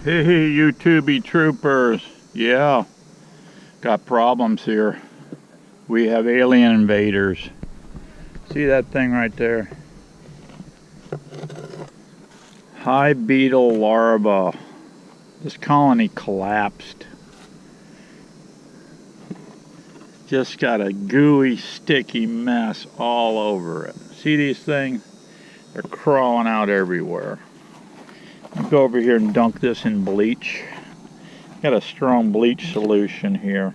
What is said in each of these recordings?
Hey, YouTubey troopers. Yeah, got problems here. We have alien invaders. See that thing right there? Hive beetle larva. This colony collapsed. Just got a gooey, sticky mess all over it. See these things? They're crawling out everywhere. I'll go over here and dunk this in bleach. Got a strong bleach solution here.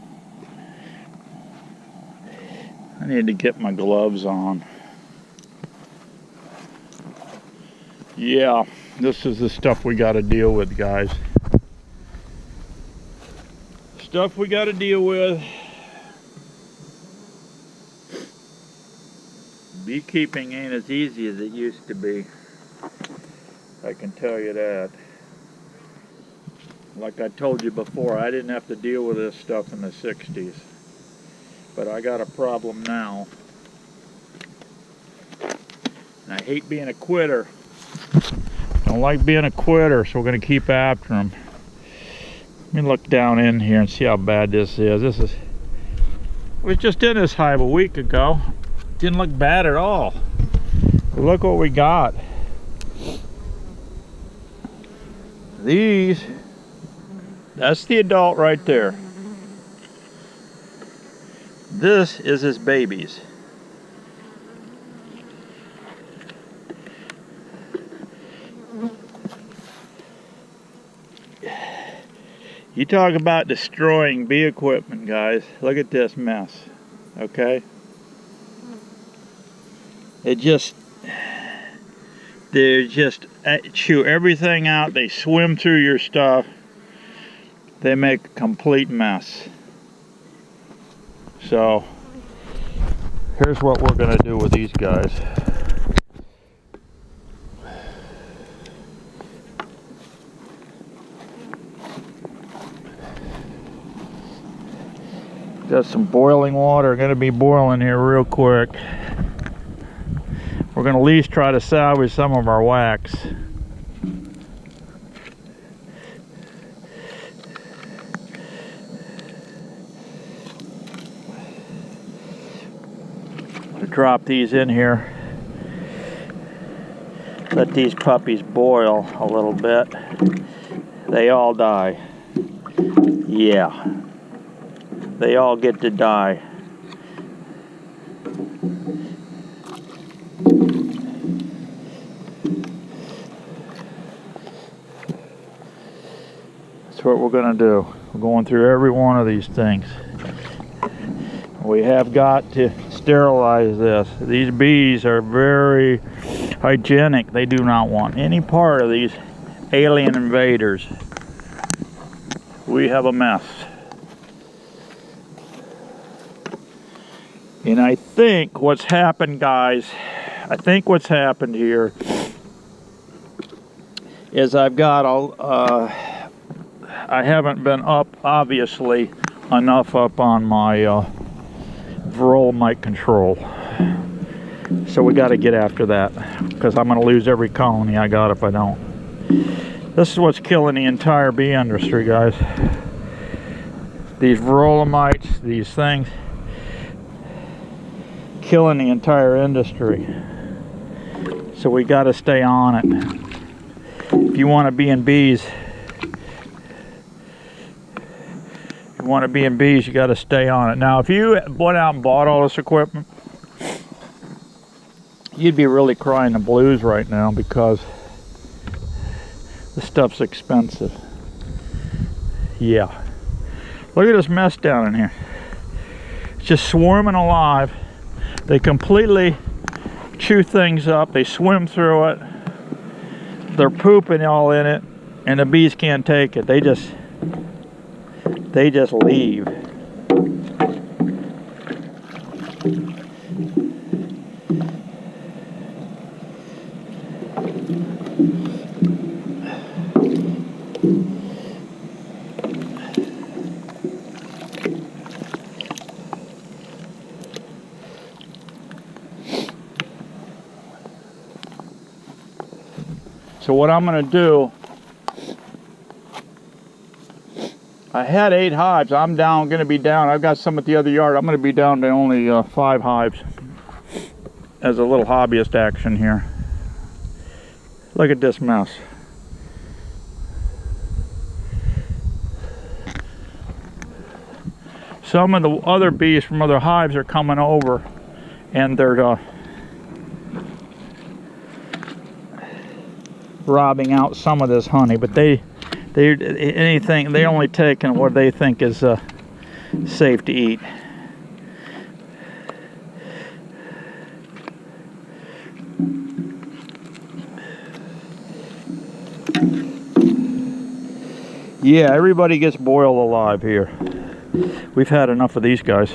I need to get my gloves on. Yeah, this is the stuff we got to deal with, guys. Stuff we got to deal with. Beekeeping ain't as easy as it used to be. I can tell you that. Like I told you before, I didn't have to deal with this stuff in the 60s. But I got a problem now. And I hate being a quitter. Don't like being a quitter, so we're going to keep after them. Let me look down in here and see how bad this is. I was just in this hive a week ago. Didn't look bad at all. But look what we got. These, that's the adult right there. This is his babies. You talk about destroying bee equipment, guys. Look at this mess, okay? They just chew everything out. They swim through your stuff. They make a complete mess. So here's what we're going to do with these guys. Got some boiling water. Going to be boiling here real quick. We're going to at least try to salvage some of our wax. I'm going to drop these in here. Let these puppies boil a little bit. They all die. Yeah. They all get to die. That's what we're going to do. We're going through every one of these things. We have got to sterilize this. These bees are very hygienic. They do not want any part of these alien invaders. We have a mess. And I think what's happened, guys, I think what's happened here is I've got I haven't been up, obviously, enough up on my varroa mite control. So we got to get after that, because I'm going to lose every colony I got if I don't. This is what's killing the entire bee industry, guys. These varroa mites, these things, killing the entire industry. So we got to stay on it. If you want to be in bees, you got to stay on it. Now, if you went out and bought all this equipment, you'd be really crying the blues right now, because this stuff's expensive. Yeah. Look at this mess down in here. It's just swarming alive. They completely chew things up. They swim through it. They're pooping all in it, and the bees can't take it. They just leave. So what I'm going to do I had 8 hives. I'm down, going to be down. I've got some at the other yard. I'm going to be down to only 5 hives as a little hobbyist action here. Look at this mess. Some of the other bees from other hives are coming over, and they're robbing out some of this honey, but they only take what they think is safe to eat. Yeah, everybody gets boiled alive here. We've had enough of these guys.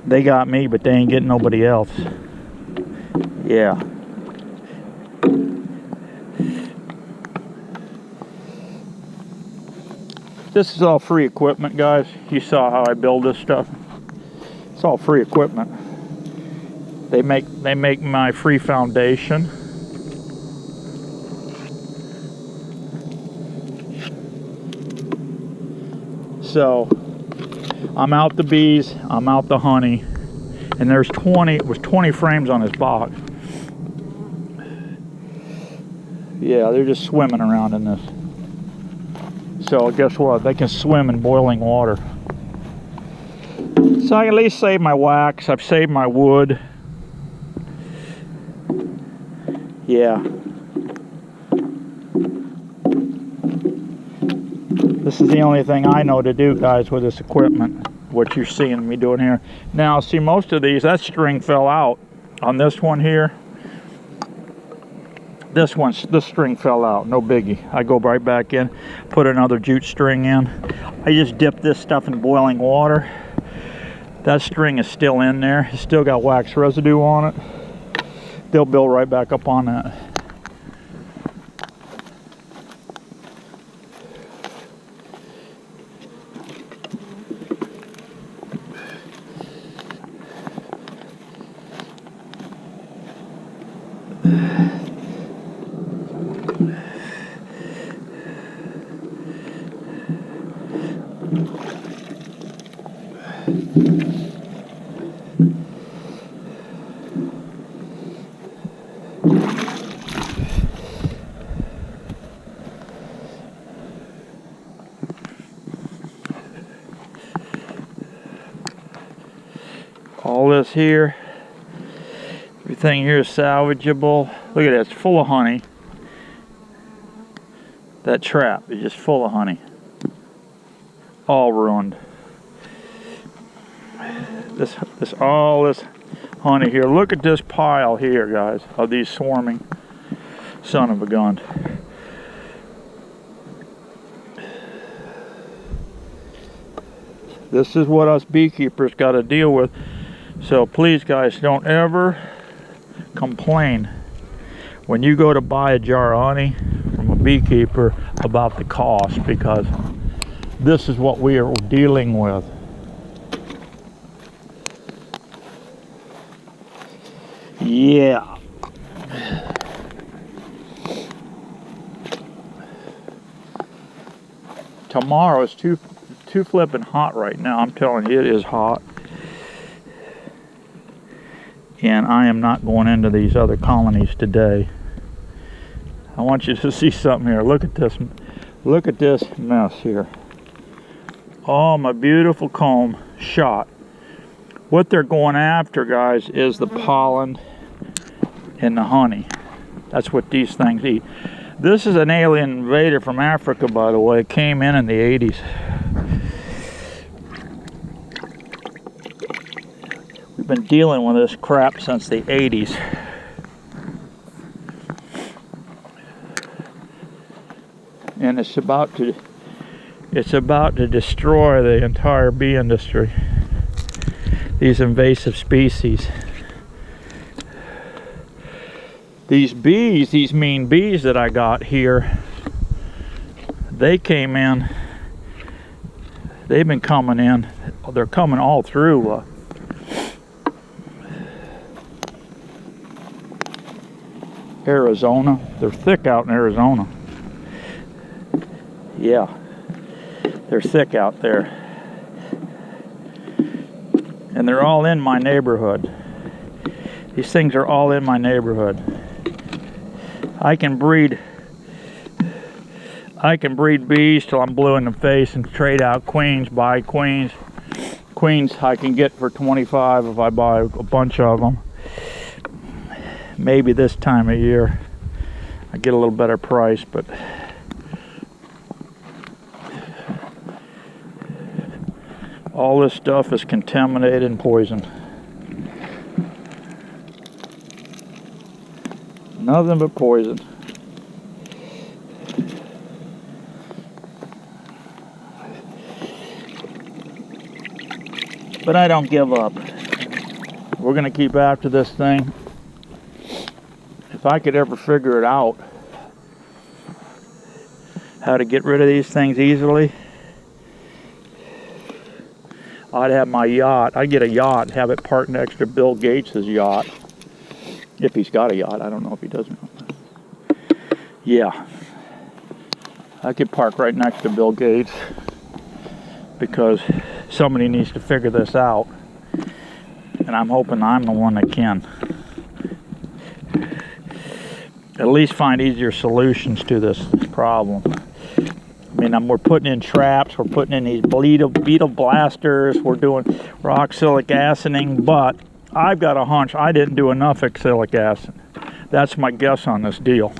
They got me, but they ain't getting nobody else. Yeah. This is all free equipment, guys. You saw how I build this stuff. It's all free equipment. They make my free foundation. So I'm out the bees, I'm out the honey, and there's 20 frames on this box. Yeah, they're just swimming around in this. So guess what? They can swim in boiling water. So I can at least save my wax. I've saved my wood. Yeah. This is the only thing I know to do, guys, with this equipment. What you're seeing me doing here. Now, see, most of these, that string fell out on this one here. This string fell out, no biggie. I go right back in, put another jute string in. I just dip this stuff in boiling water. That string is still in there. It's still got wax residue on it. They'll build right back up on that. All this here, everything here is salvageable. Look at that, it's full of honey. That trap is just full of honey. All ruined. All this honey here. Look at this pile here, guys, of these swarming son of a gun. This is what us beekeepers got to deal with. So please, guys, don't ever complain when you go to buy a jar of honey from a beekeeper about the cost, because this is what we are dealing with. Yeah. Tomorrow is too flipping hot right now. I'm telling you, it is hot. And I am not going into these other colonies today. I want you to see something here. Look at this. Look at this mess here. Oh, my beautiful comb shot. What they're going after, guys, is the pollen and the honey. That's what these things eat. This is an alien invader from Africa, by the way. It came in the 80s. We've been dealing with this crap since the 80s. And it's about to destroy the entire bee industry. These invasive species. These bees, these mean bees that I got here, they came in, they've been coming in, they're coming all through Arizona. They're thick out in Arizona. Yeah. They're thick out there. And they're all in my neighborhood. These things are all in my neighborhood. I can breed bees till I'm blue in the face and trade out queens, buy queens. Queens I can get for 25 if I buy a bunch of them. Maybe this time of year I get a little better price, but all this stuff is contaminated and poisoned. Nothing but poison. But I don't give up. We're gonna keep after this thing. If I could ever figure it out, how to get rid of these things easily, I'd have my yacht. I'd get a yacht and have it parked next to Bill Gates' yacht. If he's got a yacht. I don't know if he doesn't. Yeah. I could park right next to Bill Gates because somebody needs to figure this out. And I'm hoping I'm the one that can. At least find easier solutions to this problem. I mean, we're putting in traps, we're putting in these beetle blasters, we're doing oxalic aciding, but I've got a hunch I didn't do enough oxalic acid. That's my guess on this deal.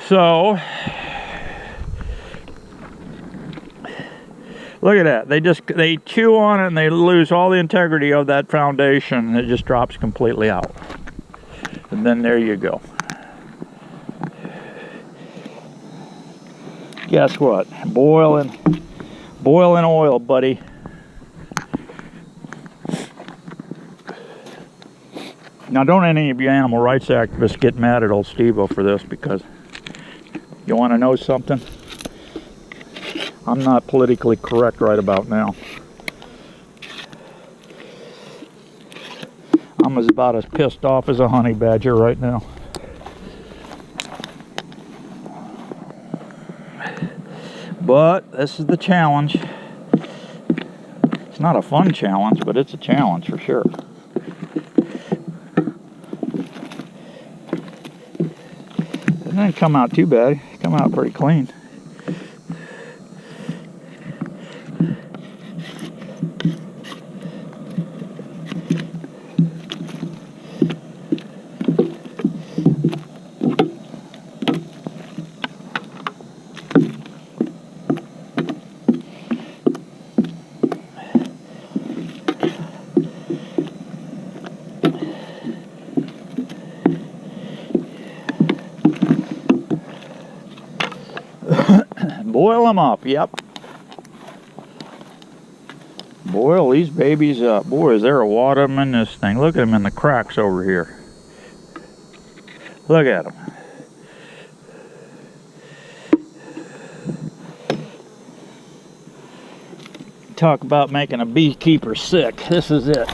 So, look at that. They chew on it and they lose all the integrity of that foundation and it just drops completely out. And then there you go. Guess what? Boiling oil, buddy. Now, don't any of you animal rights activists get mad at old Steve-O for this, because you want to know something? I'm not politically correct right about now. I'm about as pissed off as a honey badger right now. But this is the challenge. It's not a fun challenge, but it's a challenge for sure. It didn't come out too bad. It come out pretty clean. Boil them up, yep. Boil these babies up. Boy, is there a lot of them in this thing. Look at them in the cracks over here. Look at them. Talk about making a beekeeper sick. This is it.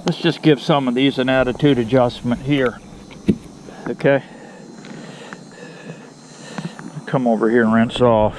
Let's just give some of these an attitude adjustment here. Okay. Come over here and rinse off.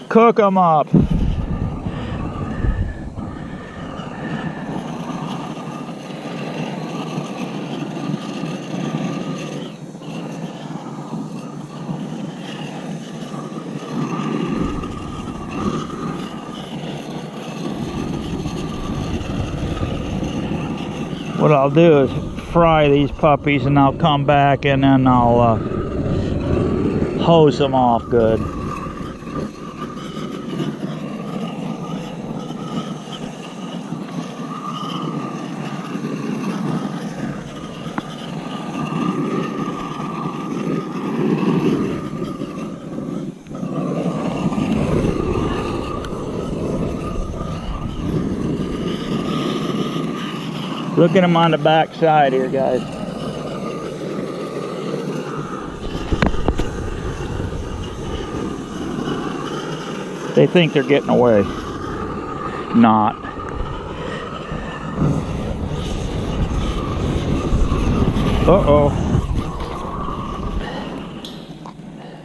Cook them up. What I'll do is fry these puppies and I'll come back and then I'll hose them off good. Look at them on the back side here, guys. They think they're getting away. Not. Uh-oh.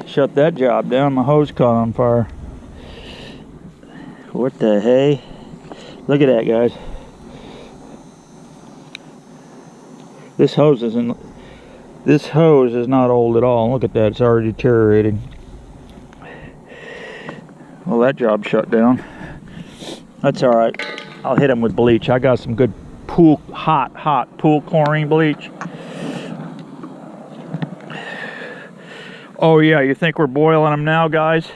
Shut that job down. My hose caught on fire. What the hey? Look at that, guys. This hose is not old at all. Look at that. It's already deteriorating. Well, that job shut down. That's all right. I'll hit them with bleach. I got some good hot pool chlorine bleach. Oh yeah, you think we're boiling them now, guys?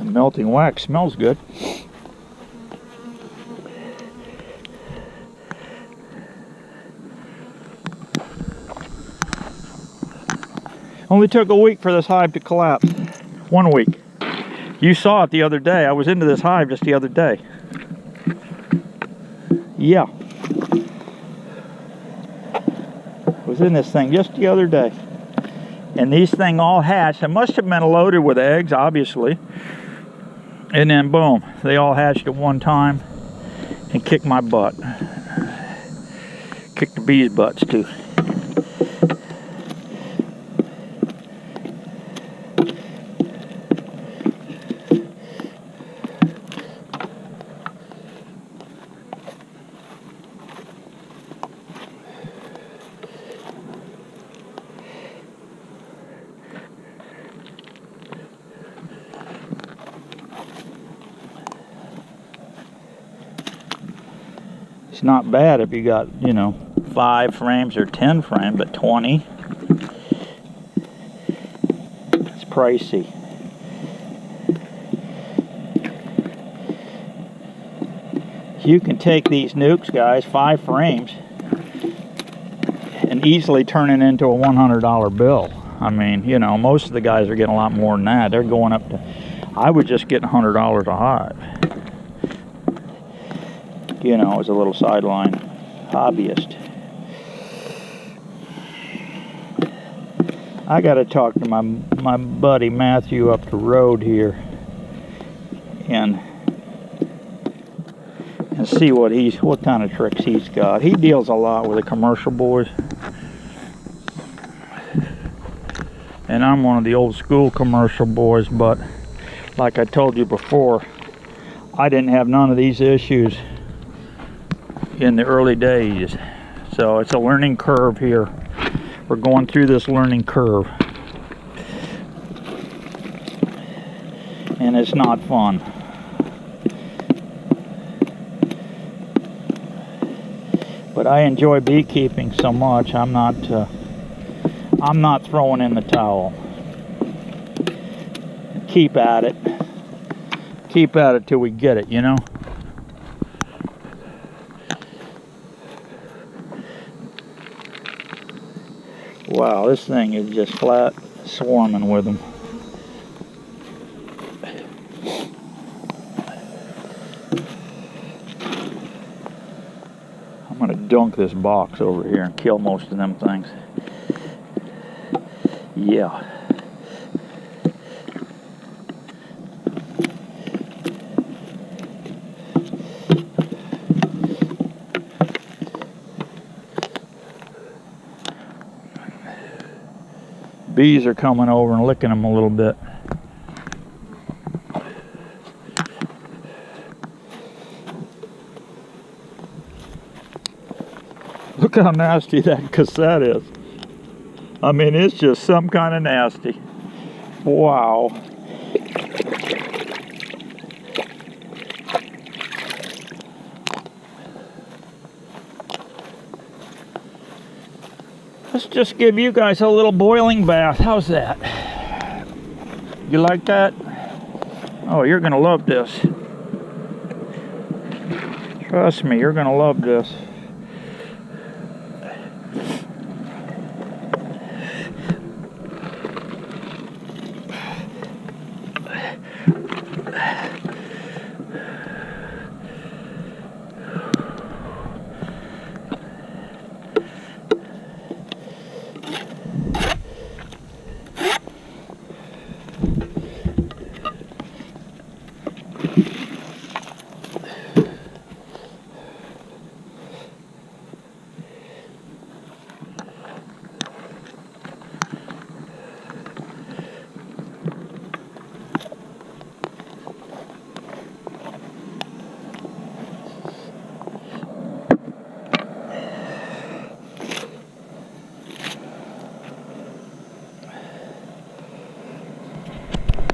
Melting wax smells good. Only took a week for this hive to collapse. 1 week. You saw it the other day. I was into this hive just the other day. Yeah. I was in this thing just the other day. And these things all hatched. It must have been loaded with eggs, obviously. And then boom, they all hatched at one time and kicked my butt. Kicked the bees' butts too. It's not bad if you got, you know, 5 frames or 10 frames, but 20, it's pricey. You can take these nukes, guys, 5 frames, and easily turn it into a $100 bill. I mean, you know, most of the guys are getting a lot more than that. They're going up to, I was just getting $100 a hive. You know, as a little sideline hobbyist. I got to talk to my buddy Matthew up the road here and see what kind of tricks he's got. He deals a lot with the commercial boys, and I'm one of the old school commercial boys. But like I told you before, I didn't have none of these issues in the early days, so it's a learning curve here. We're going through this learning curve, and it's not fun. But I enjoy beekeeping so much. I'm not throwing in the towel. Keep at it till we get it, you know. Wow, this thing is just flat swarming with them. I'm gonna dunk this box over here and kill most of them things. Yeah. Bees are coming over and licking them a little bit. Look how nasty that cassette is. I mean, it's just some kind of nasty. Wow. Let's just give you guys a little boiling bath. How's that? You like that? Oh, you're gonna love this. Trust me, you're gonna love this.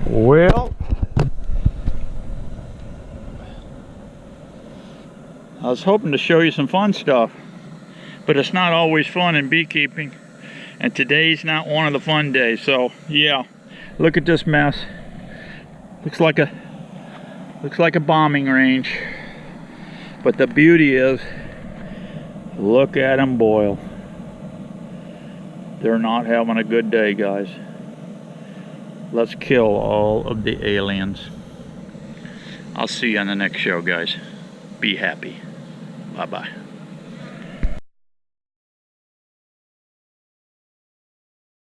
Well, I was hoping to show you some fun stuff, but it's not always fun in beekeeping, and today's not one of the fun days. So yeah, look at this mess. Looks like a bombing range. But the beauty is, look at them boil. They're not having a good day, guys. Let's kill all of the aliens. I'll see you on the next show, guys. Be happy. Bye-bye.